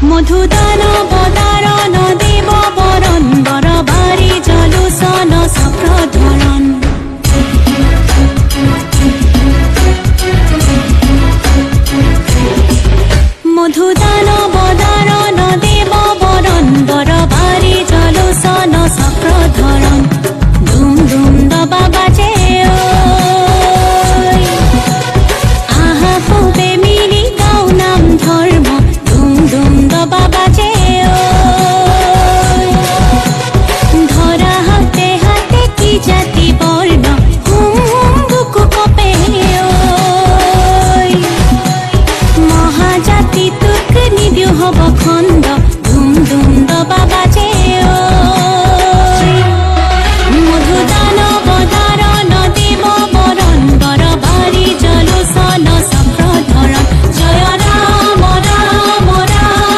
মধুদান বদারণ দেব বরণ বরবারি জলুসন চক্রধরণ মধুদান বদারণ দেব বরণ বরবারি জলুসন চক্রধরণ ধুম ধুম দবা বাজে আহা খুবে মিলি গাও নাম ধর্ম ধুম ধুম দবা বাজে ধরা হাতে হাতে কি জাতি বর্ণ হুম হুম বুকু কপে মহাজাতি তুক নিদিও হব খন্দ ধুম ধুম দবা বাজে